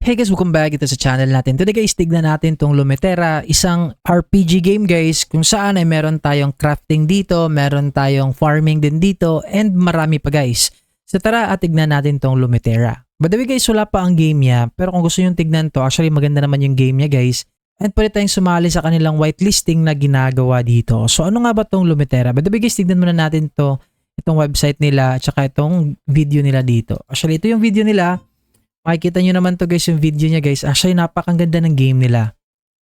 Hey guys, welcome back ito sa channel natin. Today guys, tignan natin tong Lumetera, isang RPG game guys kung saan ay meron tayong crafting dito, meron tayong farming din dito, and marami pa guys. So tara at tignan natin tong Lumetera. By the way guys, wala pa ang game niya, pero kung gusto nyo tignan to, actually maganda naman yung game niya guys. And pwede tayong sumali sa kanilang whitelisting na ginagawa dito. So ano nga ba tong Lumetera? By the way guys, tignan muna natin to, itong website nila, at saka itong video nila dito. Actually ito yung video nila. Makikita nyo naman to guys yung video niya guys. Actually napakaganda ng game nila.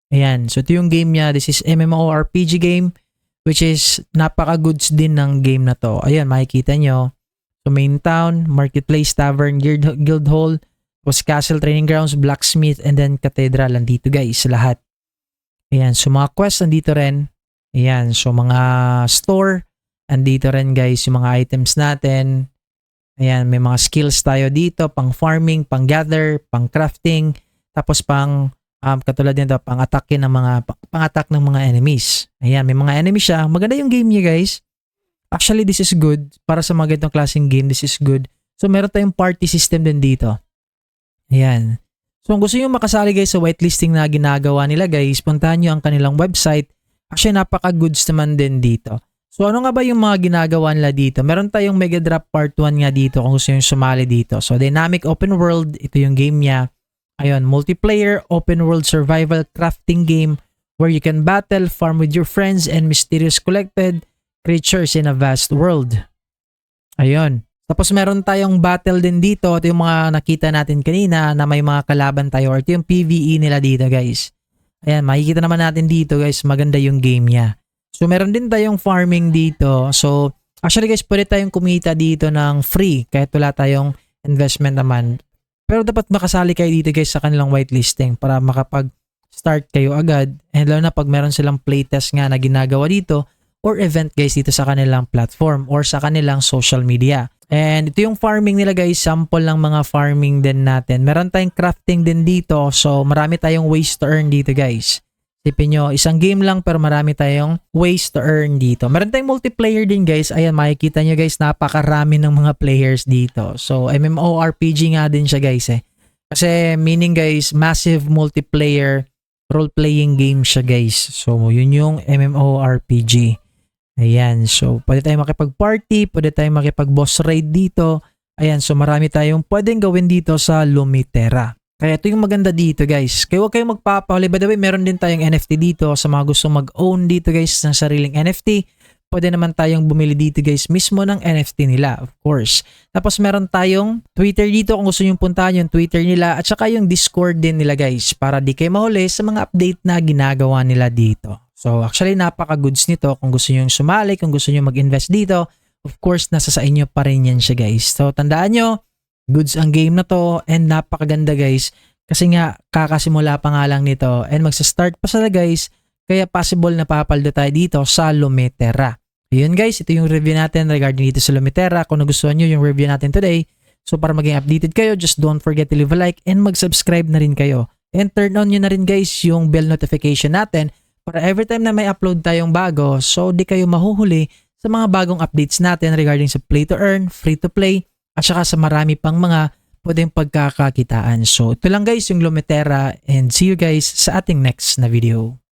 Ayan. So ito yung game niya. This is MMORPG game which is napaka-goods din ng game na to. Ayan makikita nyo. So main town, marketplace, tavern, guild hall, was castle, training grounds, blacksmith, and then cathedral. Andito guys lahat. Ayan. So mga quests andito rin. Ayan. So mga store andito rin guys yung mga items natin. Ayan, may mga skills tayo dito, pang farming, pang gather, pang crafting, tapos pang katulad nito, pang attack ng mga enemies. Ayan, may mga enemies siya. Maganda yung game niya, guys. Actually, this is good para sa mga ganitong klaseng game. This is good. So, meron tayong party system din dito. Ayan. So, kung gusto niyo makasali guys sa whitelisting na ginagawa nila, guys, puntahan niyo ang kanilang website. Actually, napaka-goods naman din dito. So ano nga ba yung mga ginagawa nila dito? Meron tayong Mega Drop Part 1 nga dito kung gusto nyo sumali dito. So Dynamic Open World, ito yung game niya. Ayun, multiplayer, open world survival crafting game where you can battle, farm with your friends, and mysterious collected creatures in a vast world. Ayun. Tapos meron tayong battle din dito. Ito yung mga nakita natin kanina na may mga kalaban tayo. Or ito yung PvE nila dito guys. Ayan, makikita naman natin dito guys. Maganda yung game niya. So, meron din tayong farming dito. So, actually guys, pwede tayong kumita dito ng free kahit wala tayong investment naman. Pero dapat makasali kayo dito guys sa kanilang whitelisting para makapag-start kayo agad. And lalo na pag meron silang playtest nga na ginagawa dito or event guys dito sa kanilang platform or sa kanilang social media. And ito yung farming nila guys, sample ng mga farming din natin. Meron tayong crafting din dito. So, marami tayong ways to earn dito guys. Tipin nyo, isang game lang pero marami tayong ways to earn dito. Meron tayong multiplayer din guys. Ayan, makikita nyo guys, napakarami ng mga players dito. So, MMORPG nga din siya guys eh. Kasi meaning guys, massive multiplayer role-playing game siya guys. So, yun yung MMORPG. Ayan, so pwede tayong makipag-party, pwede tayong makipag-boss raid dito. Ayan, so marami tayong pwedeng gawin dito sa Lumetera. Kaya ito yung maganda dito guys. Kaya huwag kayong magpapahuli. By the way, meron din tayong NFT dito sa mga gusto mag-own dito guys ng sariling NFT. Pwede naman tayong bumili dito guys mismo ng NFT nila, of course. Tapos meron tayong Twitter dito kung gusto nyo puntahan yung Twitter nila at saka yung Discord din nila guys para di kayo mahuli sa mga update na ginagawa nila dito. So actually napaka-goods nito kung gusto nyo sumali, kung gusto nyo mag-invest dito. Of course, nasa sa inyo pa rin yan siya guys. So tandaan nyo, goods ang game na to and napakaganda guys kasi nga kakasimula pa nga lang nito and magsa-start pa sila guys kaya possible na papaldo tayo dito sa Lumetera. Ayun guys, ito yung review natin regarding dito sa Lumetera. Kung nagustuhan nyo yung review natin today, so para maging updated kayo, just don't forget to leave a like and mag-subscribe na rin kayo. And turn on nyo na rin guys yung bell notification natin para every time na may upload tayong bago, so di kayo mahuhuli sa mga bagong updates natin regarding sa play to earn, free to play, at saka sa marami pang mga pwedeng pagkakakitaan. So ito lang guys yung Lumetera and see you guys sa ating next na video.